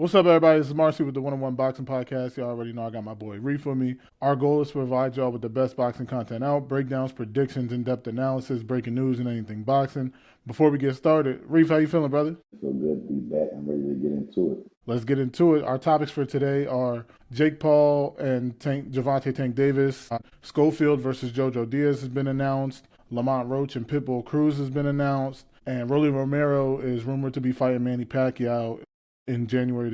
What's up, everybody? This is Marcy with the One-on-One Boxing Podcast. Y'all already know I got my boy Reef with me. Our goal is to provide y'all with the best boxing content out, breakdowns, predictions, in-depth analysis, breaking news, and anything boxing. Before we get started, Reef, how you feeling, brother? Feel good to be back. I'm ready to get into it. Let's get into it. Our topics for today are Jake Paul and Gervonta Tank Davis. Schofield versus Jojo Diaz has been announced. Lamont Roach and Pitbull Cruz has been announced. And Rolly Romero is rumored to be fighting Manny Pacquiao in January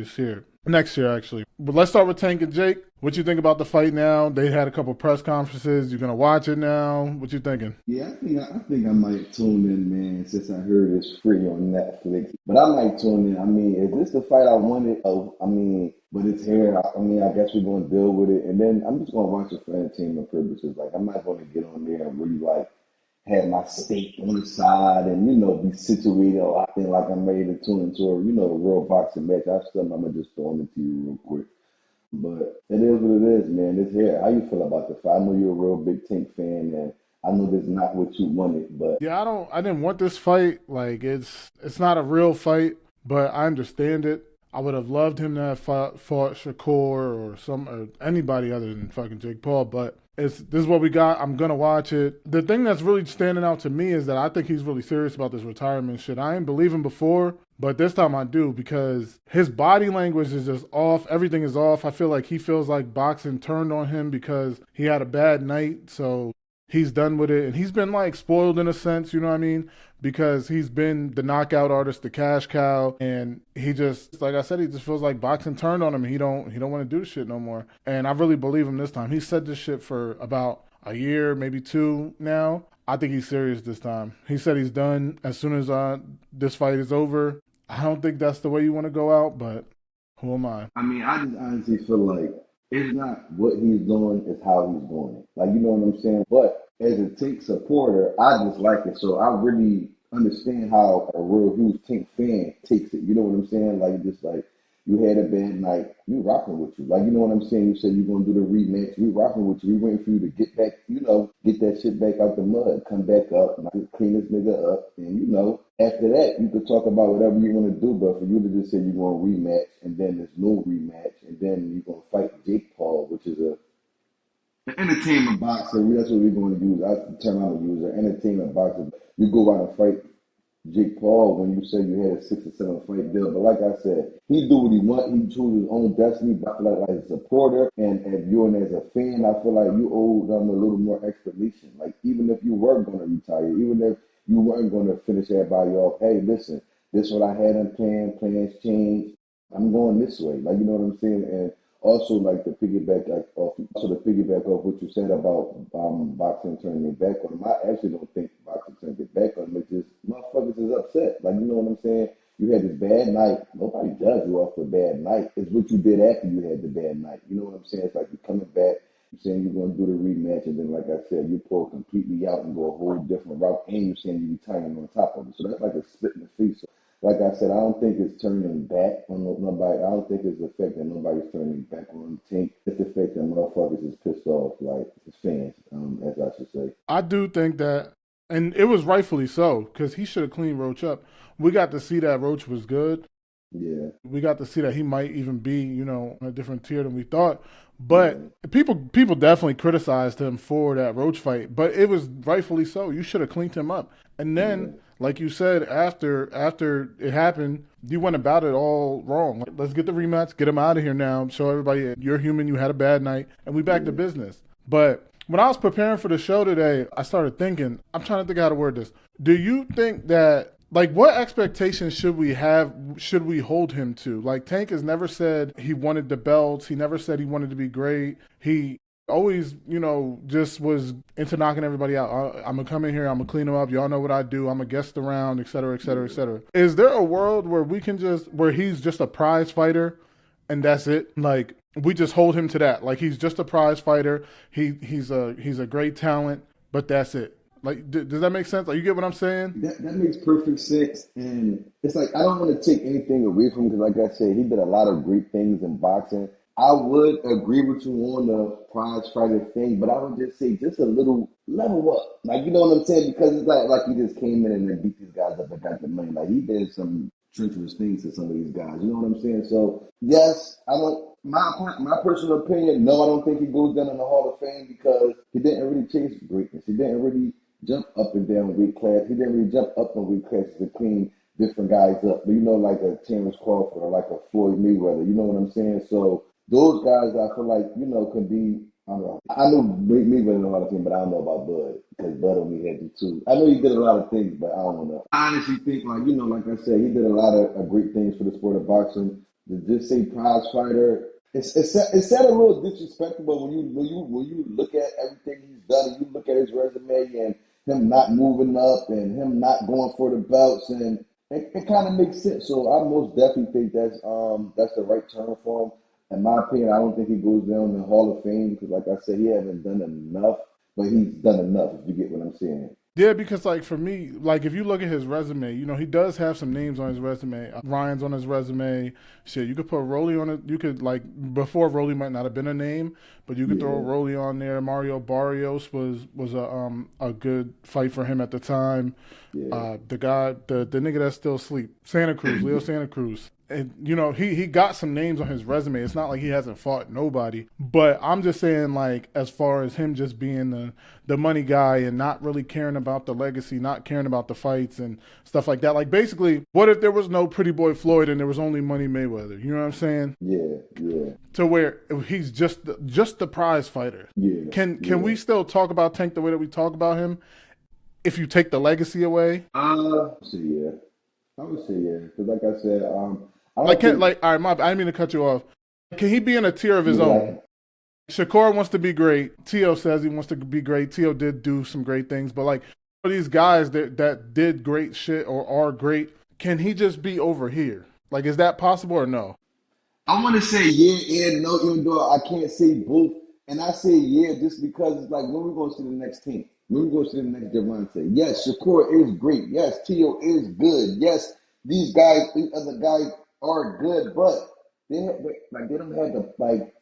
next year actually. But let's start with Tank and Jake. What you think about the fight now? They had a couple press conferences. You gonna watch it now? What you thinking? Yeah, I think I might tune in, man, since I heard it's free on Netflix. But I might tune in. I mean, is this the fight I wanted? Oh, I mean, but it's here. I mean, I guess we're gonna deal with it, and then I'm just gonna watch it for entertainment purposes. Like, I'm not gonna get on there and really like have my steak on the side and, be situated a lot in like I'm ready to tune into a real boxing match. I'm gonna just throw them into you real quick. But it is what it is, man. It's here. How you feel about the fight? I know you're a real big Tank fan, and I know this is not what you wanted, but Yeah, I didn't want this fight. Like it's not a real fight, but I understand it. I would have loved him to have fought Shakur or anybody other than fucking Jake Paul, but this is what we got. I'm gonna watch it. The thing that's really standing out to me is that I think he's really serious about this retirement shit. I didn't believe him before, but this time I do because his body language is just off. Everything is off. I feel like he feels like boxing turned on him because he had a bad night, so he's done with it. And he's been like spoiled in a sense, you know what I mean? Because he's been the knockout artist, the cash cow, and he just, like I said, he just feels like boxing turned on him. He don't want to do shit no more. And I really believe him this time. He said this shit for about a year, maybe two now. I think he's serious this time. He said he's done as soon as this fight is over. I don't think that's the way you want to go out, but who am I? I mean, I just honestly feel like it's not what he's doing, it's how he's doing it. Like, you know what I'm saying? But as a Tank supporter, I just like it. So I really understand how a real huge Tank fan takes it. You know what I'm saying? Like, just like you had a bad night, we rocking with you. Like, you know what I'm saying? You said you're going to do the rematch. We rocking with you. We waiting for you to get back, get that shit back out the mud, come back up, and clean this nigga up. And, after that, you could talk about whatever you want to do. But for you to just say you're going to rematch, and then there's no rematch, and then you're going to fight Jake Paul, which is an entertainment boxer. That's what we're going to use. That's the term I'm going to use, an entertainment boxer. You go out and fight Jake Paul when you say you had a 6 or 7 fight deal. But like I said, he do what he want. He chooses his own destiny. But I feel like as a supporter and as you and as a fan, I feel like you owe them a little more explanation. Like, even if you were going to retire, even if you weren't going to finish everybody off, hey, listen, this is what I had in plans change. I'm going this way. Like, you know what I'm saying? And also, like, to piggyback off what you said about boxing turning their back on him, I actually don't think boxing turned their back on him. It's just motherfuckers is upset. Like, you know what I'm saying? You had this bad night. Nobody judged you off the bad night. It's what you did after you had the bad night. You know what I'm saying? It's like you're coming back, you're saying you're going to do the rematch, and then, like I said, you pull completely out and go a whole different route, and you're saying you're retiring on top of it. So that's like a split in the face. So, like I said, I don't think it's turning back on nobody. I don't think it's the fact that nobody's turning back on the Tank. It's the fact that motherfuckers is pissed off, like his fans, as I should say. I do think that, and it was rightfully so, because he should have cleaned Roach up. We got to see that Roach was good. Yeah. We got to see that he might even be, on a different tier than we thought. But people definitely criticized him for that Roach fight, but it was rightfully so. You should have cleaned him up. And then, like you said, after it happened, you went about it all wrong. Like, let's get the rematch, get him out of here now, show everybody you're human, you had a bad night, and we back to business. But when I was preparing for the show today, I started thinking, I'm trying to think how to word this. Do you think that, like, what expectations should we hold him to? Like, Tank has never said he wanted the belts. He never said he wanted to be great. He always, just was into knocking everybody out. I'm going to come in here. I'm going to clean them up. Y'all know what I do. I'm going to guest around, et cetera, et cetera, et cetera. Is there a world where where he's just a prize fighter and that's it? Like, we just hold him to that. Like, he's just a prize fighter. He's a great talent, but that's it. Like, does that make sense? Like, you get what I'm saying? That makes perfect sense. And it's like, I don't want to take anything away from him because, like I said, he did a lot of great things in boxing. I would agree with you on the prize fighter thing, but I would just say just a little level up. Like, you know what I'm saying? Because it's like he just came in and then beat these guys up and got the money. Like, he did some treacherous things to some of these guys. You know what I'm saying? So yes, I don't. My personal opinion, no, I don't think he goes down in the Hall of Fame because he didn't really chase greatness. He didn't really jump up and down weight class. He didn't really jump up in weight classes to clean different guys up. But you know, like a Terrence Crawford or like a Floyd Mayweather. You know what I'm saying? So those guys, I feel like can be. I don't know. I know Mayweather know a lot of things, but I don't know about Bud because Bud only had you too. I know he did a lot of things, but I don't know. I honestly think, like I said, he did a lot of great things for the sport of boxing. To just say prize fighter, it's sounded a little disrespectful, but when you look at everything he's done, and you look at his resume and him not moving up and him not going for the belts, and it kind of makes sense. So I most definitely think that's the right term for him. In my opinion, I don't think he goes down in the Hall of Fame because, like I said, he hasn't done enough, but he's done enough. If you get what I'm saying. Yeah, because like for me, like if you look at his resume, he does have some names on his resume. Ryan's on his resume. Shit, you could put Rolly on it. You could before Rolly might not have been a name, but you could throw Rolly on there. Mario Barrios was a good fight for him at the time. Yeah. The nigga that's still asleep, Leo Santa Cruz. And he got some names on his resume. It's not like he hasn't fought nobody, but I'm just saying, like, as far as him just being the money guy and not really caring about the legacy, not caring about the fights and stuff like that. Like, basically, what if there was no Pretty Boy Floyd and there was only Money Mayweather? You know what I'm saying? Yeah. To where he's just the prize fighter. Yeah. Can we still talk about Tank the way that we talk about him if you take the legacy away? I would say yeah. Because like I said, I All don't think right, I didn't mean to cut you off. Can he be in a tier of his own? Shakur wants to be great. Tio says he wants to be great. Tio did do some great things, but like for these guys that did great shit or are great, can he just be over here? Like, is that possible or no? I want to say yeah and no, even though I can't say both. And I say yeah just because it's like when we going to see the next team, when we going to see the next Gervonta. Yes, Shakur is great. Yes, Tio is good. Yes, these other guys are good, but they don't have the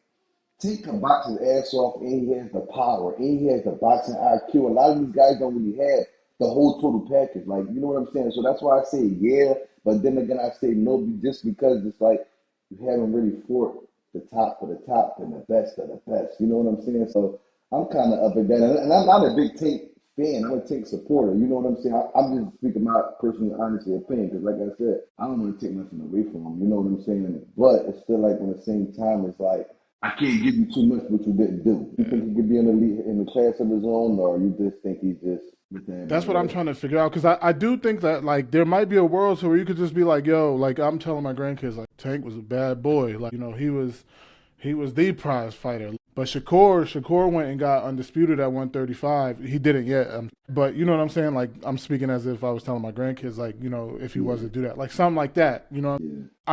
Tank can box his ass off, and he has the power, and he has the boxing IQ. A lot of these guys don't really have the whole total package. Like, you know what I'm saying? So that's why I say yeah, but then again, I say no just because it's like you haven't really fought the top of the top and the best of the best. You know what I'm saying? So I'm kind of up and down. And I'm not a big Tank fan. I'm a Tank supporter. You know what I'm saying? I'm just speaking my personal honest opinion because, like I said, I don't want to take nothing away from him. You know what I'm saying? But it's still like on the same time, it's like, I can't give you too much what you didn't do. You think he could be in the class of his own, or you just think he's just with that? That's what I'm trying to figure out because I do think that like there might be a world where you could just be like, yo, like I'm telling my grandkids like Tank was a bad boy, like he was the prize fighter. But Shakur went and got undisputed at 135. He didn't yet, but you know what I'm saying. Like I'm speaking as if I was telling my grandkids, like if he was to do that, like something like that,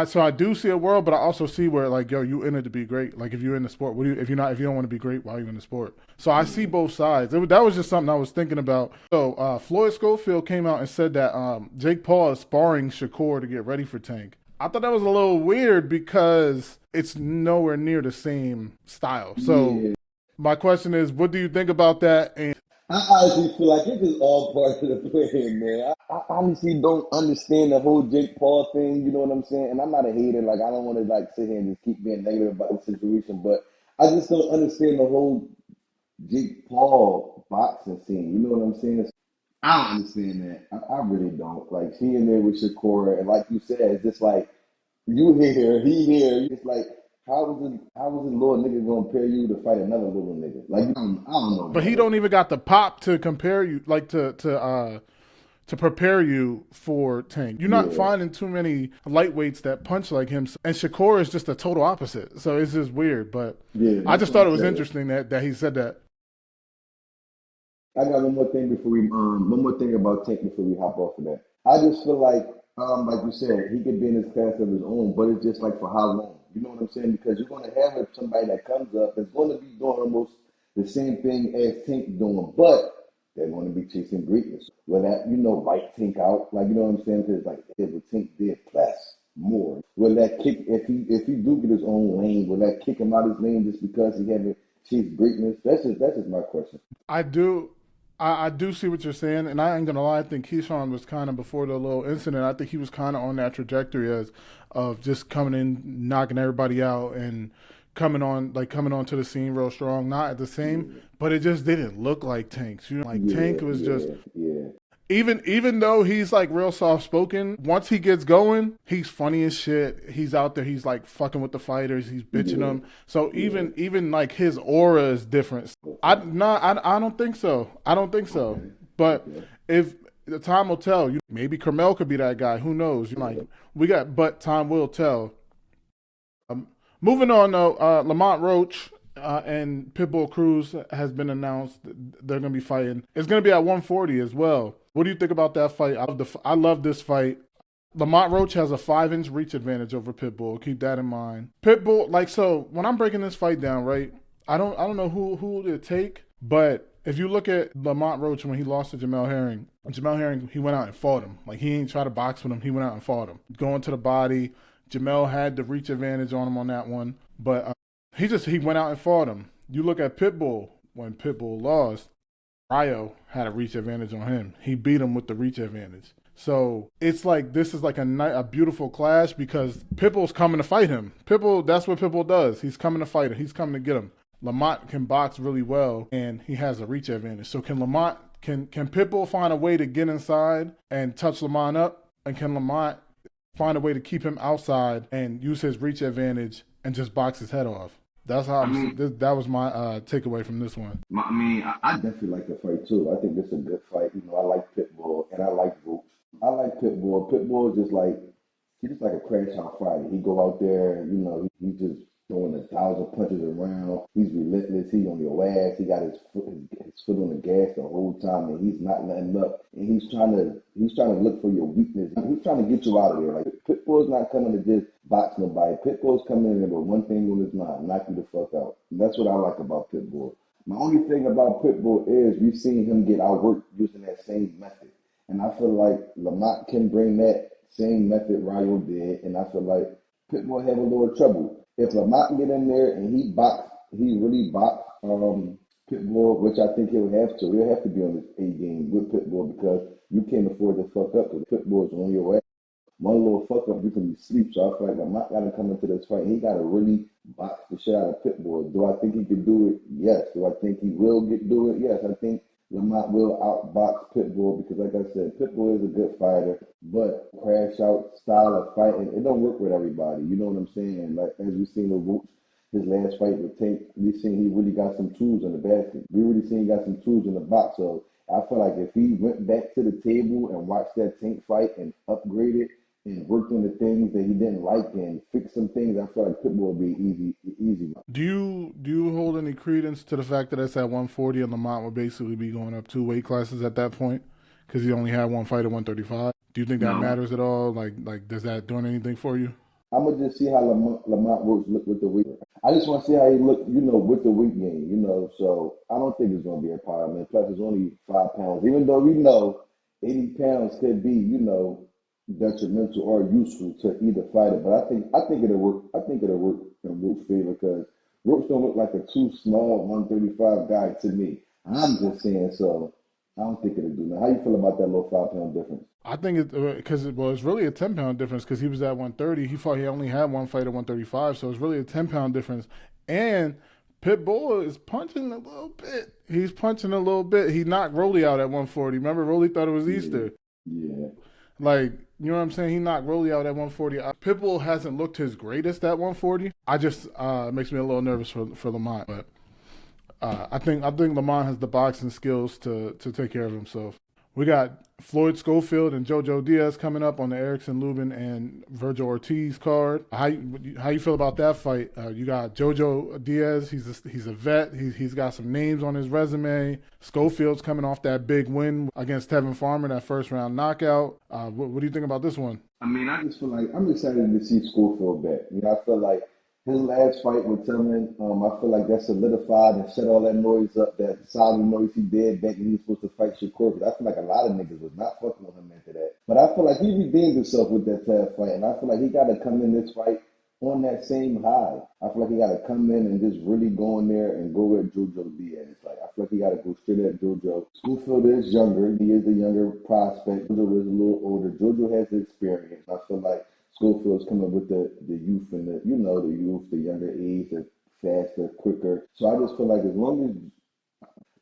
So I do see a world, but I also see where like yo, you in it to be great. Like if you're in the sport, if you don't want to be great, why are you in the sport? So I see both sides. That was just something I was thinking about. So Floyd Schofield came out and said that Jake Paul is sparring Shakur to get ready for Tank. I thought that was a little weird because it's nowhere near the same style. So my question is, what do you think about that? And I honestly feel like it's just all part of the plan, man. I honestly don't understand the whole Jake Paul thing. You know what I'm saying? And I'm not a hater. Like I don't want to sit here and just keep being negative about the situation, but I just don't understand the whole Jake Paul boxing scene. You know what I'm saying? I don't understand that. I really don't. Like he in there with Shakur, and like you said, it's just like you here, he here. It's like how is a little nigga gonna pair you to fight another little nigga? Like I don't know. But he don't even got the pop to compare you, like to prepare you for Tank. You're not finding too many lightweights that punch like him. And Shakur is just the total opposite. So it's just weird. But I just thought it was interesting that he said that. I got one more thing one more thing about Tank before we hop off of that. I just feel like you said, he could be in his class of his own, but it's just like for how long? You know what I'm saying? Because you're going to have somebody that comes up that's going to be doing almost the same thing as Tank doing, but they're going to be chasing greatness. Will that, wipe Tank out? Like, you know what I'm saying? Because like, it would Tank did less, more. Will that kick, if he do get his own lane, will that kick him out of his lane just because he haven't chased greatness? That's just my question. I do. I do see what you're saying, and I ain't gonna lie. I think Keyshawn was kind of before the little incident. I think he was kind of on that trajectory as of just coming in, knocking everybody out, and coming onto the scene real strong. Not at the same, Yeah, but it just didn't look like Tank's. Like yeah, Tank was just yeah, yeah. even though he's like real soft spoken, once he gets going, he's funny as shit. He's out there, he's like fucking with the fighters, he's bitching Yeah, them. So yeah. even like his aura is different. I Okay, no, I don't think so. I don't think so. okay, But okay. if the time will tell, maybe Carmel could be that guy. Who knows? Like Yeah. but time will tell. Moving on though, Lamont Roach and Pitbull Cruz has been announced. They're going to be fighting. It's going to be at 140 as well. What do you think about that fight? I love this fight. Lamont Roach has a 5-inch reach advantage over Pitbull. Keep that in mind. Pitbull, like so, when I'm breaking this fight down, right? I don't know who to take, but if you look at Lamont Roach when he lost to Jamel Herring, he went out and fought him. Like he ain't try to box with him. He went out and fought him, going to the body. Jamel had the reach advantage on him on that one, but he went out and fought him. You look at Pitbull when Pitbull lost, Ryo had a reach advantage on him. He beat him with the reach advantage. So it's like this is like a beautiful clash because Pitbull's coming to fight him. Pitbull, that's what Pitbull does. He's coming to fight him. He's coming to get him. Lamont can box really well, and he has a reach advantage. So can Pitbull find a way to get inside and touch Lamont up, and can Lamont find a way to keep him outside and use his reach advantage and just box his head off? That's how I mean, that was my takeaway from this one. I definitely like the fight too. I think this is a good fight. I like Pitbull and I like Roach. I like Pitbull. Pitbull is just like he's just like a crash out fighter. He go out there, he's just throwing 1,000 punches around. He's relentless. He's on your ass. He got his foot on the gas the whole time, and he's not letting up. And he's trying to look for your weakness. He's trying to get you out of there. Like Pitbull's not coming to just box nobody. Pitbull's coming in there with one thing on his mind: knock you the fuck out. And that's what I like about Pitbull. My only thing about Pitbull is we've seen him get outworked using that same method. And I feel like Lamont can bring that same method Ryo did, and I feel like Pitbull have a little trouble. If Lamont get in there and he really box Pitbull, which I think he'll have to. He'll have to be on his A game with Pitbull because you can't afford to fuck up because Pitbull's on your ass. One little fuck up, you can be sleep. So I feel like Lamont got to come into this fight. He got to really box the shit out of Pitbull. Do I think he can do it? Yes. Do I think he will do it? Yes. I think Lamont will outbox Pitbull because, like I said, Pitbull is a good fighter, but crash out style of fighting, it don't work with everybody. You know what I'm saying? Like, as we've seen with Roach, his last fight with Tank, we seen he really got some tools in the basket. We really seen he got some tools in the box. So I feel like if he went back to the table and watched that Tank fight and upgraded and worked on the things that he didn't like and fixed some things, I feel like Pitbull would be easy. Do you hold any credence to the fact that it's at 140 and Lamont would basically be going up 2 weight classes at that point because he only had one fight at 135? Do you think that No, matters at all? Like does that doing anything for you? I'm gonna just see how Lamont works with the weight. I just want to see how he look, with the weight gain. So I don't think it's gonna be a problem. And plus, it's only 5 pounds. Even though we know 80 pounds could be, detrimental or useful to either fighter. But I think it'll work. I think it'll work in Roach's favor because Roach don't look like a too small 135 guy to me. I'm just saying. So I don't think it'll do that. How you feel about that little 5 pound difference? I think it because it's really a 10 pound difference because he was at 130. He only had one fight at 135, so it's really a 10 pound difference. And Pitbull is punching a little bit. He's punching a little bit. He knocked Rolly out at 140. Remember, Rolly thought it was Yeah, Easter. yeah. Like, you know what I'm saying? He knocked Rolly out at 140. Pitbull hasn't looked his greatest at 140. I just it makes me a little nervous for Lamont, but I think Lamont has the boxing skills to take care of himself. We got Floyd Schofield and Jojo Diaz coming up on the Erickson Lubin and Virgil Ortiz card. How you feel about that fight? You got Jojo Diaz. He's a vet. He's got some names on his resume. Schofield's coming off that big win against Tevin Farmer, that first round knockout. What do you think about this one? I just feel like I'm excited to see Schofield back. I feel like his last fight with Tillman, I feel like that solidified and shut all that noise up, that solid noise he did back when he was supposed to fight Shakur. Because I feel like a lot of niggas was not fucking with him after that. But I feel like he redeemed himself with that Tav fight, and I feel like he got to come in this fight on that same high. I feel like he got to come in and just really go in there and go where Jojo Diaz. Like I feel like he got to go straight at Jojo. Schofield is younger. He is the younger prospect. Jojo is a little older. Jojo has the experience. I feel like Schofield's coming with the youth and the youth, the younger age, the faster, quicker. So I just feel like as long as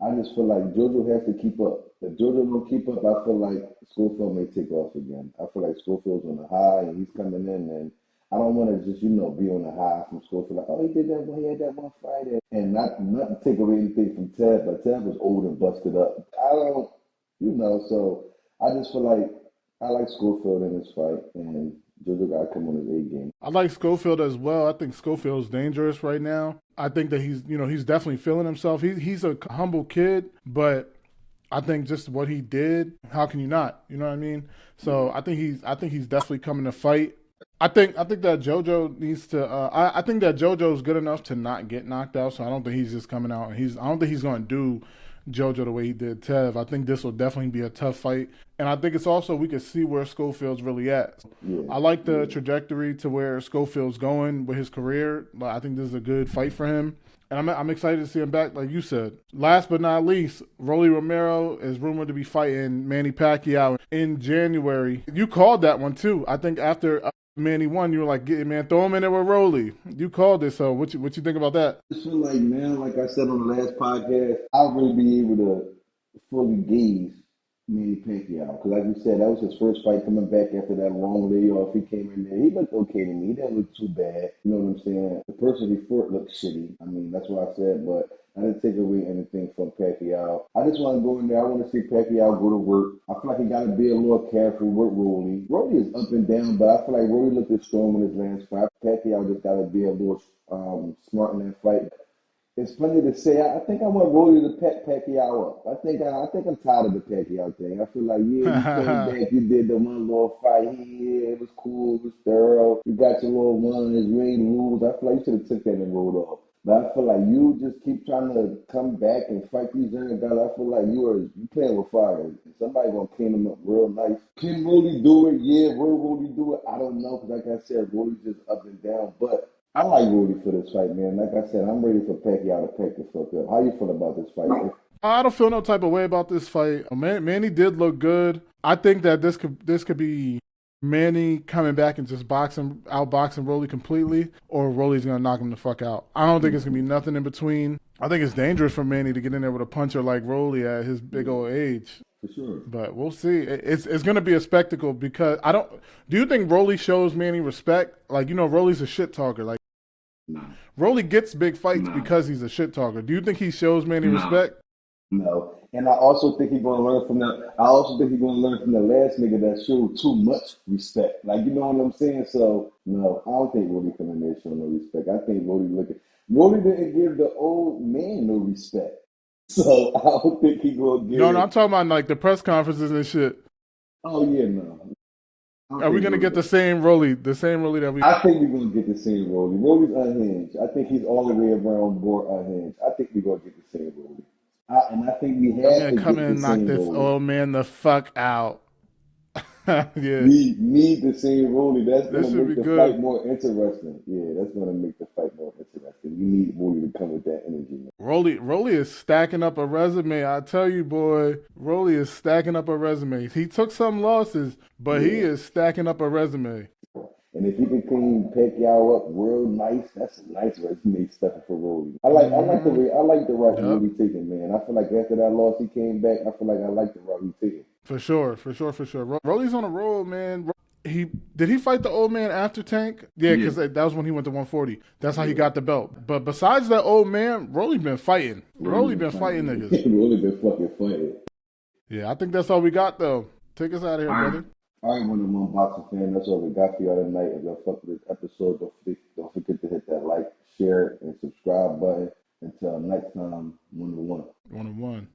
I just feel like Jojo has to keep up. If Jojo don't keep up, I feel like Schofield may take off again. I feel like Schofield's on the high and he's coming in, and I don't want to just be on the high from Schofield. Like, oh, he did that one, he had that one Friday, and not to take away anything from Ted, but Ted was old and busted up. I don't, so I just feel like I like Schofield in this fight, and Jojo got to come on his A game. I like Schofield as well. I think Schofield's dangerous right now. I think that he's definitely feeling himself. He's a humble kid, but I think just what he did, how can you not? You know what I mean? So I think he's definitely coming to fight. I think that Jojo needs to. I think that Jojo's good enough to not get knocked out. So I don't think he's just coming out and I don't think he's going to do Jojo the way he did Tev. I think this will definitely be a tough fight. And I think it's also we can see where Schofield's really at. Yeah. I like the trajectory to where Schofield's going with his career. I think this is a good fight for him. And I'm excited to see him back, like you said. Last but not least, Rolly Romero is rumored to be fighting Manny Pacquiao in January. You called that one too. I think after Manny won, you were like, man, throw him in there with Rolly. You called it, so what you think about that? I just feel like, man, like I said on the last podcast, I'll really be able to fully gauge Manny Pacquiao. Because like you said, that was his first fight coming back after that long layoff. He came in there. He looked okay to me. He didn't look too bad. You know what I'm saying? The person before it looked shitty. I mean, that's what I said, but I didn't take away anything from Pacquiao. I just want to go in there. I want to see Pacquiao go to work. I feel like he got to be a little careful with Rolly. Rolly is up and down, but I feel like Rolly looked strong in his last fight. Pacquiao just got to be a little smart in that fight. It's funny to say. I think I want Rolly to pack Pacquiao up. I think I'm tired of the Pacquiao thing. I feel like you came back, you did the one little fight here. It was cool, it was thorough. You got your little ones, you ain't lose. I feel like you should have took that and rolled off. But I feel like you just keep trying to come back and fight these young guys. I feel like you playing with fire. And somebody gonna clean them up real nice. Can Rolly do it? Yeah, will Rolly do it? I don't know, because like I said, Rolly's just up and down. But I like Rolly for this fight, man. Like I said, I'm ready for Pacquiao to pack the fuck up. How you feel about this fight, man? I don't feel no type of way about this fight. Manny did look good. I think that this could be Manny coming back and just outboxing Rolly completely, or Rolly's gonna knock him the fuck out. I don't think it's gonna be nothing in between. I think it's dangerous for Manny to get in there with a puncher like Rolly at his big old age. For sure. But we'll see. It's going to be a spectacle because do you think Rolly shows Manny respect? Like, Rolly's a shit talker. Like, No. Rolly gets big fights because he's a shit talker. Do you think he shows Manny respect? No. And I also think he's gonna learn from the last nigga that showed too much respect. Like, you know what I'm saying? So no, I don't think Rolly coming there showing no respect. I think Rolly didn't give the old man no respect. So I don't think he gonna give. No, I'm talking about like the press conferences and shit. Oh yeah, no. Are we gonna get the same Rolly that we? I think we're gonna get the same Rolly. Rolly's unhinged. I think he's all the way around board unhinged. I think we're gonna get the same Rolly. And I think we have to come get in and the knock same this Rolly. old man the fuck out. Yeah. We need the same Rolly. That's That gonna should make be the good. fight more interesting. Yeah, that's gonna make the fight more interesting. We need Rolly to come with that energy. Rolly is stacking up a resume. I tell you, boy, Rolly is stacking up a resume. He took some losses, but he is stacking up a resume. And if he can clean Pacquiao up real nice, that's a nice resume stuff for Rolly. I like the route he's really taking, man. I feel like after that loss he came back, I feel like I like the route he's taking. For sure. Rolly's on a roll, man. Did he fight the old man after Tank? Yeah, because that was when he went to 140. That's how he got the belt. But besides that old man, Rolly been fighting. Rolly been fighting niggas. Rolly been fucking fighting. Yeah, I think that's all we got, though. Take us out of here, brother. All right, one of my boxing fans, that's all we got for y'all tonight. If y'all fuck with this episode, don't forget to hit that like, share, and subscribe button. Until next time, 1-1. 1-1.